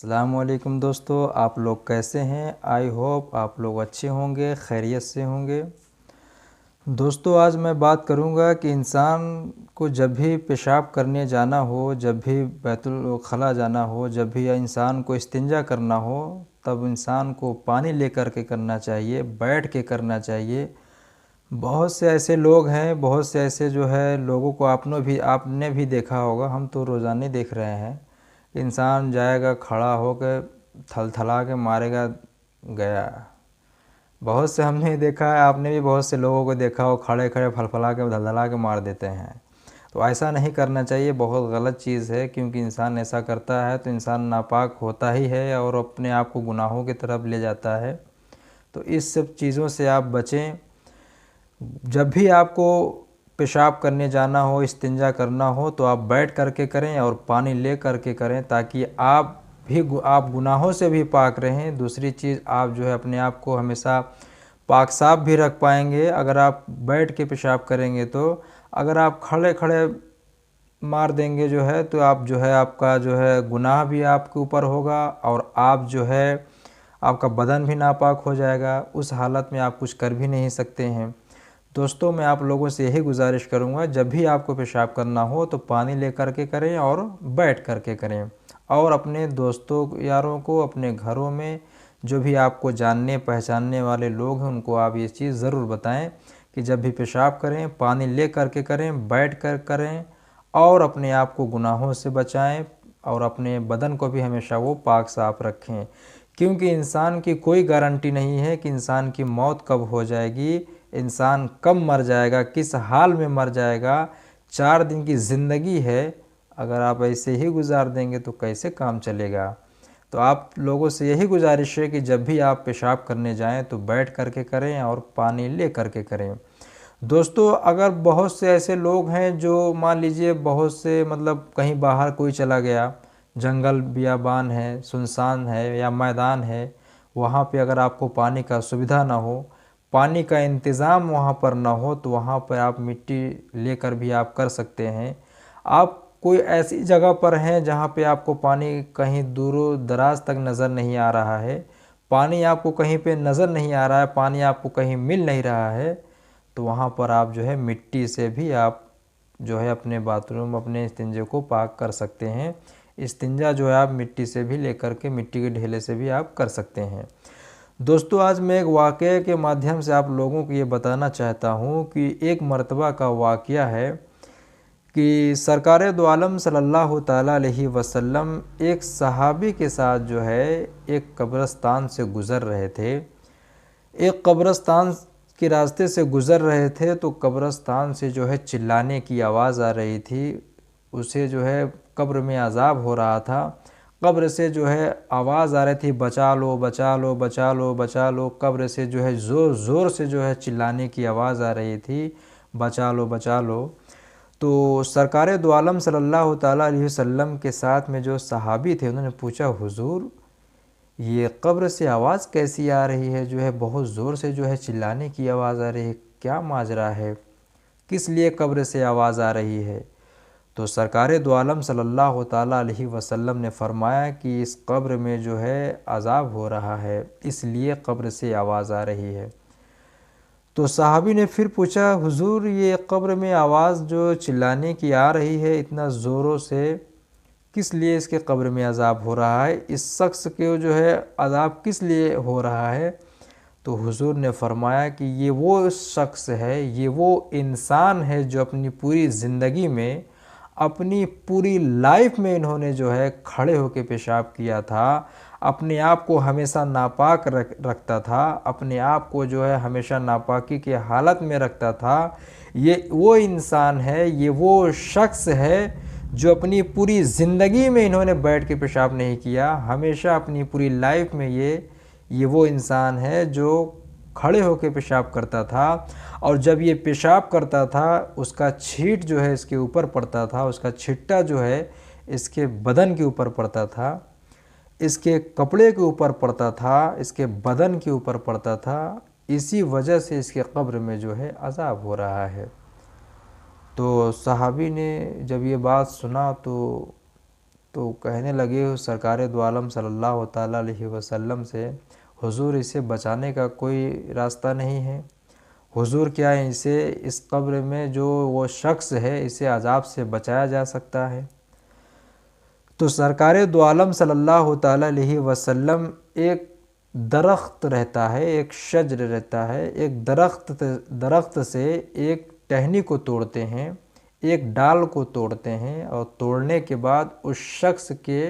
अस्सलामुअलैकुम दोस्तों, आप लोग कैसे हैं। आई होप आप लोग अच्छे होंगे, खैरियत से होंगे। दोस्तों आज मैं बात करूंगा कि इंसान को जब भी पेशाब करने जाना हो, जब भी बैतुल खला जाना हो, जब भी इंसान को इस्तिंजा करना हो, तब इंसान को पानी लेकर के करना चाहिए, बैठ के करना चाहिए। बहुत से ऐसे लोग हैं, बहुत से ऐसे जो है लोगों को आपने भी देखा होगा, हम तो रोज़ाना ही देख रहे हैं। इंसान जाएगा, खड़ा होकर थलथला के मारेगा, गया। बहुत से हमने देखा है, आपने भी बहुत से लोगों को देखा हो, खड़े खड़े फलफला के धलधला के मार देते हैं। तो ऐसा नहीं करना चाहिए, बहुत गलत चीज़ है। क्योंकि इंसान ऐसा करता है तो इंसान नापाक होता ही है और अपने आप को गुनाहों की तरफ ले जाता है। तो इस सब चीज़ों से आप बचें। जब भी आपको पेशाब करने जाना हो, इस्तिंजा करना हो, तो आप बैठ करके करें और पानी ले करके करें, ताकि आप गुनाहों से भी पाक रहें। दूसरी चीज़, आप जो है अपने आप को हमेशा पाक साफ भी रख पाएंगे अगर आप बैठ के पेशाब करेंगे। तो अगर आप खड़े खड़े मार देंगे जो है, तो आप जो है आपका जो है गुनाह भी आपके ऊपर होगा और आप जो है आपका बदन भी नापाक हो जाएगा। उस हालत में आप कुछ कर भी नहीं सकते हैं। दोस्तों मैं आप लोगों से यही गुजारिश करूंगा, जब भी आपको पेशाब करना हो तो पानी ले कर के करें और बैठ कर के करें। और अपने दोस्तों यारों को, अपने घरों में जो भी आपको जानने पहचानने वाले लोग हैं, उनको आप ये चीज़ ज़रूर बताएं कि जब भी पेशाब करें पानी ले कर के करें, बैठ कर करें और अपने आप को गुनाहों से बचाएं और अपने बदन को भी हमेशा वो पाक साफ रखें। क्योंकि इंसान की कोई गारंटी नहीं है कि इंसान की मौत कब हो जाएगी, इंसान कब मर जाएगा, किस हाल में मर जाएगा। 4 दिन की ज़िंदगी है, अगर आप ऐसे ही गुजार देंगे तो कैसे काम चलेगा। तो आप लोगों से यही गुजारिश है कि जब भी आप पेशाब करने जाएं तो बैठ करके करें और पानी ले करके करें। दोस्तों अगर बहुत से ऐसे लोग हैं जो मान लीजिए बहुत से मतलब कहीं बाहर कोई चला गया, जंगल बियाबान है, सुनसान है या मैदान है, वहाँ पे अगर आपको पानी का सुविधा ना हो, पानी का इंतज़ाम वहाँ पर ना हो, तो वहाँ पर आप मिट्टी लेकर भी आप कर सकते हैं। आप कोई ऐसी जगह पर हैं जहाँ पे आपको पानी कहीं दूरों दराज तक नज़र नहीं आ रहा है, पानी आपको कहीं पे नज़र नहीं आ रहा है, पानी आपको कहीं मिल नहीं रहा है, तो वहाँ पर आप जो है मिट्टी से भी आप जो है अपने बाथरूम, अपने इस्तिंजे को पाक कर सकते हैं। इस्तिंजा जो है आप मिट्टी से भी लेकर के, मिट्टी के ढेले से भी आप कर सकते हैं। दोस्तों आज मैं एक वाक़ये के माध्यम से आप लोगों को ये बताना चाहता हूँ कि एक मरतबा का वाक़या है कि सरकार दो आलम सल्लल्लाहु ताला अलैहि वसल्लम एक सहाबी के साथ जो है एक कब्रिस्तान से गुज़र रहे थे। एक कब्रिस्तान के रास्ते से गुज़र रहे थे तो कब्रिस्तान से जो है चिल्लाने की आवाज़ आ रही थी। उसे जो है कब्र में अज़ाब हो रहा था। कब्र से जो है आवाज़ आ रही थी, बचा लो बचा लो बचा लो बचा लो। कब्र से जो है ज़ोर ज़ोर से जो है चिल्लाने की आवाज़ आ रही थी, बचा लो बचा लो। तो सरकार दो आलम सल्लल्लाहु ताला अलैहि वसल्लम के साथ में जो सहाबी थे, उन्होंने पूछा, हुजूर ये कब्र से आवाज़ कैसी आ रही है, जो है बहुत ज़ोर से जो है चिल्लाने की आवाज़ आ रही है, क्या माजरा है, किस लिए कब्र से आवाज़ आ रही है। तो सरकार दो आलम सल्लल्लाहु ताला अलैहि वसल्लम ने फरमाया कि इस कब्र में जो है अज़ाब हो रहा है, इसलिए कब्र से आवाज़ आ रही है। तो सहाबी ने फिर पूछा, हुजूर ये कब्र में आवाज़ जो चिल्लाने की आ रही है इतना ज़ोरों से, किस लिए इसके कब्र में अज़ाब हो रहा है, इस शख्स के जो है अज़ाब किस लिए हो रहा है। तो हुजूर ने फरमाया कि ये वो शख्स है, ये वो इंसान है जो अपनी पूरी ज़िंदगी में, अपनी पूरी लाइफ में इन्होंने जो है खड़े होकर पेशाब किया था, अपने आप को हमेशा नापाक रखता था, अपने आप को जो है हमेशा नापाकी की हालत में रखता था। ये वो इंसान है, ये वो शख्स है जो अपनी पूरी ज़िंदगी में इन्होंने बैठ के पेशाब नहीं किया, हमेशा अपनी पूरी लाइफ में ये वो इंसान है जो खड़े होकर पेशाब करता था। और जब ये पेशाब करता था उसका छींट जो है इसके ऊपर पड़ता था, उसका छिट्टा जो है इसके बदन के ऊपर पड़ता था, इसके कपड़े के ऊपर पड़ता था, इसके बदन के ऊपर पड़ता था। इसी वजह से इसके कब्र में जो है अज़ाब हो रहा है। तो सहाबी ने जब ये बात सुना तो तो कहने लगे सरकार दो आलम सल्लल्लाहु ताला अलैहि वसल्लम से, हुजूर इसे बचाने का कोई रास्ता नहीं है? हुजूर क्या है इसे इस कब्र में जो वो शख्स है इसे अजाब से बचाया जा सकता है? तो सरकार दो आलम सल्लल्लाहु ताला अलैहि वसल्लम एक दरख्त रहता है, एक शजर रहता है, एक दरख्त से एक टहनी को तोड़ते हैं, एक डाल को तोड़ते हैं और तोड़ने के बाद उस शख्स के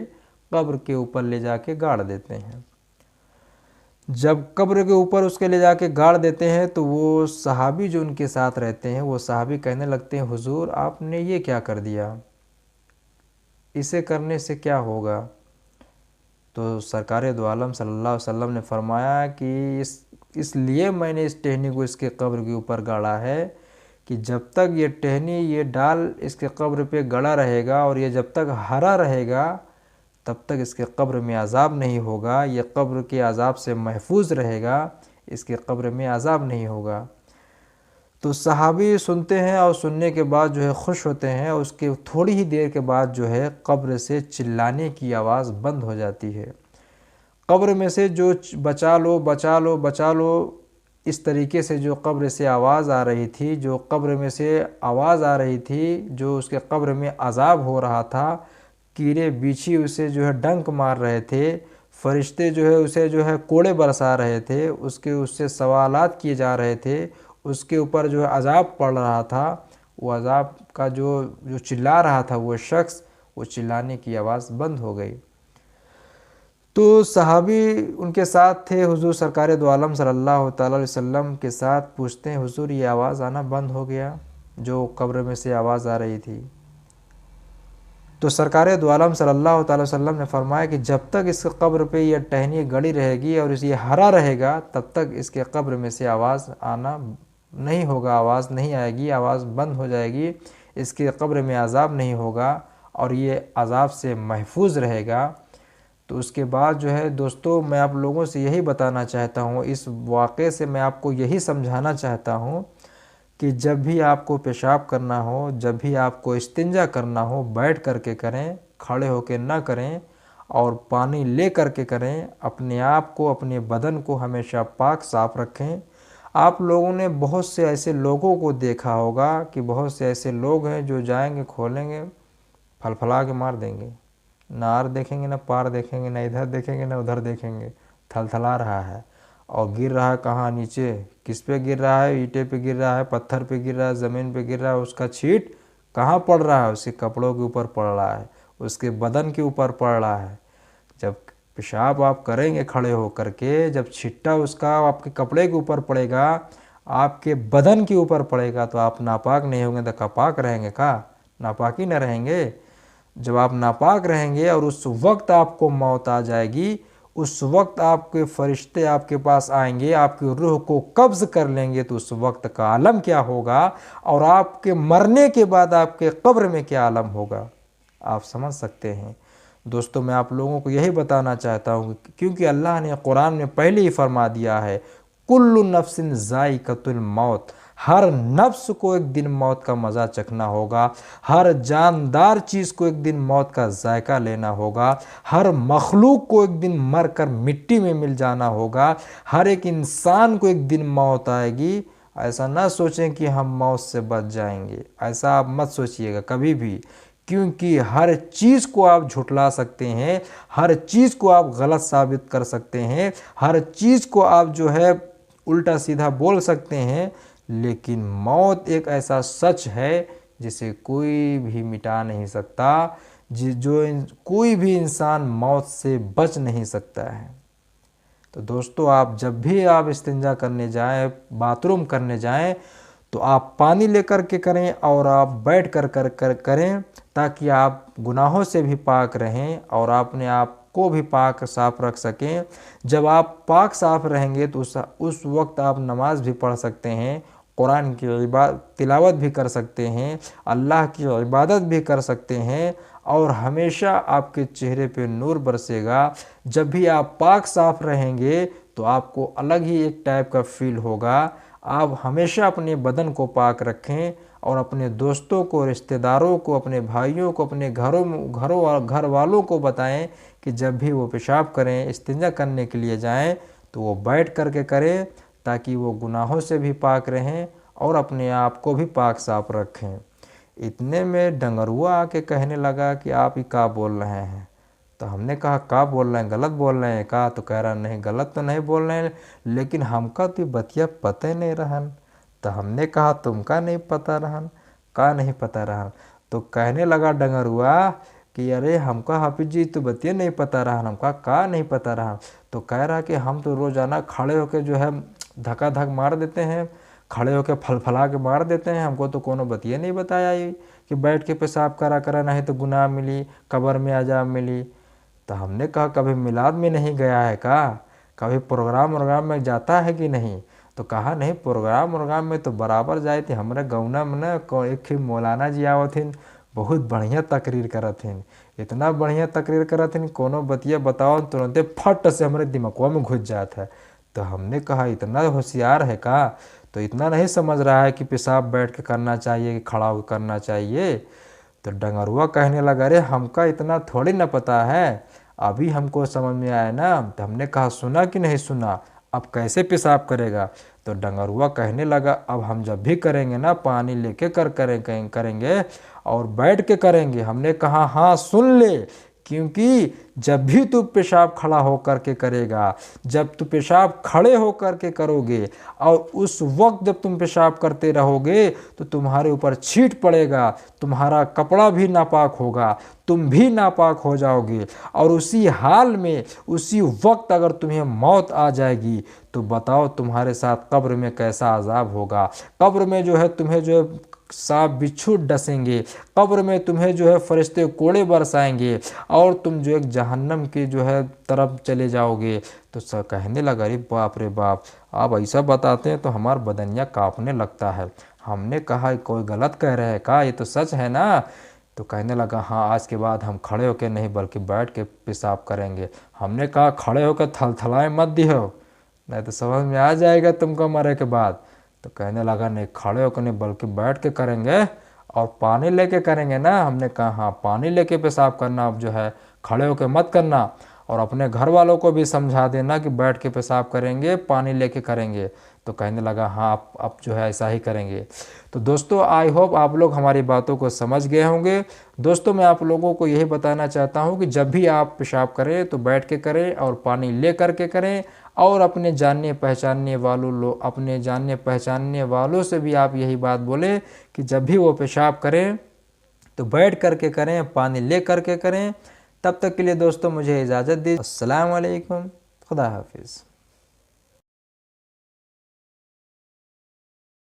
कब्र के ऊपर ले जाके गाड़ देते हैं। जब कब्र के ऊपर उसके ले जाके गाड़ देते हैं तो वो सहाबी जो उनके साथ रहते हैं वो सहाबी कहने लगते हैं, हुजूर आपने ये क्या कर दिया, इसे करने से क्या होगा? तो सरकार दो आलम सल्लल्लाहु अलैहि वसल्लम ने फरमाया कि इसलिए मैंने इस टहनी को इसके कब्र के ऊपर गाड़ा है कि जब तक ये टहनी, ये डाल इसके कब्र पे गड़ा रहेगा और ये जब तक हरा रहेगा तब तक इसके कब्र में अज़ाब नहीं होगा, ये कब्र के अज़ाब से महफूज रहेगा, इसके कब्र में अज़ाब नहीं होगा। तो सहाबी सुनते हैं और सुनने के बाद जो है खुश होते हैं। उसके थोड़ी ही देर के बाद जो है कब्र से चिल्लाने की आवाज़ बंद हो जाती है। कब्र में से जो बचा लो बचा लो बचा लो इस तरीके से जो कब्र से आवाज़ आ रही थी, जो कब्र में से आवाज़ आ रही थी, जो उसके कब्र में अज़ाब हो रहा था, कीड़े बीछी उसे जो है डंक मार रहे थे, फरिश्ते जो है उसे जो है कोड़े बरसा रहे थे, उससे सवालात किए जा रहे थे, उसके ऊपर जो है अज़ाब पड़ रहा था, वो अज़ाब का जो चिल्ला रहा था वो शख्स, वो चिल्लाने की आवाज़ बंद हो गई। तो सहाबी उनके साथ थे, हुजूर सरकार दो आलम सल्लल्लाहु अलैहि वसल्लम के साथ पूछते हैं, हुजूर ये आवाज़ आना बंद हो गया जो कब्र में से आवाज़ आ रही थी? तो सरकार दो आलम सल्लल्लाहु अलैहि वसल्लम ने फरमाया कि जब तक इस कब्र पे यह टहनी गड़ी रहेगी और ये हरा रहेगा तब तक इसके कब्र में से आवाज़ आना नहीं होगा, आवाज़ नहीं आएगी, आवाज़ बंद हो जाएगी, इसके कब्र में अज़ाब नहीं होगा और ये अज़ाब से महफूज रहेगा। तो उसके बाद जो है दोस्तों मैं आप लोगों से यही बताना चाहता हूँ, इस वाक़े से मैं आपको यही समझाना चाहता हूँ कि जब भी आपको पेशाब करना हो, जब भी आपको इस्तिंजा करना हो, बैठ करके करें, खड़े होकर ना करें और पानी ले करके करें। अपने आप को, अपने बदन को हमेशा पाक साफ़ रखें। आप लोगों ने बहुत से ऐसे लोगों को देखा होगा कि बहुत से ऐसे लोग हैं जो जाएंगे, खोलेंगे, फलफला के मार देंगे, ना आर देखेंगे, ना पार देखेंगे, ना इधर देखेंगे, ना उधर देखेंगे, थलथला रहा है और गिर रहा है कहाँ, नीचे, किस पे गिर रहा है, ईंटे पे गिर रहा है, पत्थर पे गिर रहा है, ज़मीन पे गिर रहा है, उसका छींट कहाँ पड़ रहा है, उसके कपड़ों के ऊपर पड़ रहा है, उसके बदन के ऊपर पड़ रहा है। जब पेशाब आप करेंगे खड़े हो करके, जब छिट्टा उसका आपके कपड़े के ऊपर पड़ेगा, आपके बदन के ऊपर पड़ेगा, तो आप नापाक नहीं होंगे तो कपाक रहेंगे का? नापाकी न रहेंगे। जब आप नापाक रहेंगे और उस वक्त आपको मौत आ जाएगी, उस वक्त आपके फरिश्ते आपके पास आएंगे, आपकी रूह को कब्ज़ कर लेंगे, तो उस वक्त का आलम क्या होगा और आपके मरने के बाद आपके कब्र में क्या आलम होगा, आप समझ सकते हैं। दोस्तों मैं आप लोगों को यही बताना चाहता हूँ क्योंकि अल्लाह ने कुरान में पहले ही फरमा दिया है, कुल्लु नफ्सिन ज़ाइक़तुल मौत, हर नफ्स को एक दिन मौत का मज़ा चखना होगा, हर जानदार चीज़ को एक दिन मौत का जायका लेना होगा, हर मखलूक को एक दिन मर कर मिट्टी में मिल जाना होगा, हर एक इंसान को एक दिन मौत आएगी। ऐसा ना सोचें कि हम मौत से बच जाएंगे, ऐसा आप मत सोचिएगा कभी भी, क्योंकि हर चीज़ को आप झुठला सकते हैं, हर चीज़ को आप गलत साबित कर सकते हैं, हर चीज़ को आप जो है उल्टा सीधा बोल सकते हैं, लेकिन मौत एक ऐसा सच है जिसे कोई भी मिटा नहीं सकता, कोई भी इंसान मौत से बच नहीं सकता है। तो दोस्तों आप जब भी आप इस्तिंजा करने जाएं, बाथरूम करने जाएं, तो आप पानी लेकर के करें और आप बैठ कर करें, ताकि आप गुनाहों से भी पाक रहें और अपने आप को भी पाक साफ़ रख सकें। जब आप पाक साफ़ रहेंगे तो उस वक्त आप नमाज भी पढ़ सकते हैं, कुरान की तिलावत भी कर सकते हैं, अल्लाह की इबादत भी कर सकते हैं और हमेशा आपके चेहरे पे नूर बरसेगा। जब भी आप पाक साफ़ रहेंगे तो आपको अलग ही एक टाइप का फील होगा। आप हमेशा अपने बदन को पाक रखें और अपने दोस्तों को, रिश्तेदारों को, अपने भाइयों को, अपने घर वालों को बताएं कि जब भी वो पेशाब करें, इस्तिंजा करने के लिए जाएं, तो वो बैठ करके करें, ताकि वो गुनाहों से भी पाक रहें और अपने आप को भी पाक साफ रखें। इतने में डंगरुआ आके कहने लगा कि आप ही क्या बोल रहे हैं। तो हमने कहा क्या बोल रहे हैं, गलत बोल रहे हैं का? तो कह रहा नहीं, गलत तो नहीं बोल रहे हैं, लेकिन हमका तो बतिया पता ही नहीं रहन। तो हमने कहा तुमका नहीं पता रहन? का नहीं पता रहन? तो कहने लगा डंगरुआ कि अरे हमका हाफिज जी तो बतिया नहीं पता रहन, हमका का नहीं पता रहन। तो कह रहा कि हम तो रोज़ाना खड़े होकर जो है धक्का धक मार देते हैं, खड़े होकर फलफला के मार देते हैं, हमको तो कोनो बतिया नहीं बताया ये कि बैठ के पेशाब करा करा, नहीं तो गुनाह मिली, कब्र में अजाब मिली। तो हमने कहा कभी मिलाद में नहीं गया है का? कभी प्रोग्राम में जाता है कि नहीं? तो कहा नहीं, प्रोग्राम में तो बराबर जाए थे। हमारे गौना में ना एक मौलाना जी आवथिन, बहुत बढ़िया तकरीर करथिन, इतना बढ़िया तकरीर करथिन, कोनो बतिया बताओ तुरंते फट से हमारे दिमागवा में घुस जाता है। तो हमने कहा इतना होशियार है का? तो इतना नहीं समझ रहा है कि पेशाब बैठ के करना चाहिए कि खड़ा होकर करना चाहिए? तो डंगरुआ कहने लगा अरे हमका इतना थोड़ी ना पता है, अभी हमको समझ में आया ना। तो हमने कहा सुना कि नहीं सुना, अब कैसे पेशाब करेगा? तो डंगरुआ कहने लगा अब हम जब भी करेंगे ना, पानी लेके करेंगे और बैठ के करेंगे। हमने कहा हाँ सुन ले, क्योंकि जब भी तू पेशाब खड़ा होकर के करेगा, जब तू पेशाब खड़े होकर के करोगे और उस वक्त जब तुम पेशाब करते रहोगे तो तुम्हारे ऊपर छींट पड़ेगा, तुम्हारा कपड़ा भी नापाक होगा, तुम भी नापाक हो जाओगे। और उसी हाल में, उसी वक्त अगर तुम्हें मौत आ जाएगी तो बताओ तुम्हारे साथ कब्र में कैसा अजाब होगा। कब्र में जो है तुम्हें जो है सांप बिच्छू डसेंगे, कब्र में तुम्हें जो है फरिश्ते कोड़े बरसाएंगे और तुम जो एक जहन्नम की जो है तरफ चले जाओगे। तो सब कहने लगा अरे बाप रे बाप, आप ऐसा बताते हैं तो हमारा बदनिया कांपने लगता है। हमने कहा कोई गलत कह रहे हैं का, ये तो सच है ना? तो कहने लगा हाँ आज के बाद हम खड़े होकर नहीं बल्कि बैठ के पेशाब करेंगे। हमने कहा खड़े होकर थलथलाए मत दिहो, नहीं तो समझ में आ जाएगा तुमको मरे के बाद। तो कहने लगा नहीं खड़े होकर नहीं बल्कि बैठ के करेंगे और पानी लेके करेंगे ना। हमने कहा हाँ पानी लेके पेशाब करना, अब जो है खड़े होकर मत करना, और अपने घर वालों को भी समझा देना कि बैठ के पेशाब करेंगे, पानी लेके करेंगे। तो कहने लगा हाँ अब जो है ऐसा ही करेंगे। तो दोस्तों आई होप आप लोग हमारी बातों को समझ गए होंगे। दोस्तों मैं आप लोगों को यही बताना चाहता हूँ कि जब भी आप पेशाब करें तो बैठ के करें और पानी ले करके करें, और अपने जानने पहचानने वालों से भी आप यही बात बोलें कि जब भी वो पेशाब करें तो बैठ करके करें, पानी ले करके करें। तब तक के लिए दोस्तों मुझे इजाज़त दीजिए। अस्सलाम वालेकुम, खुदा हाफिज़।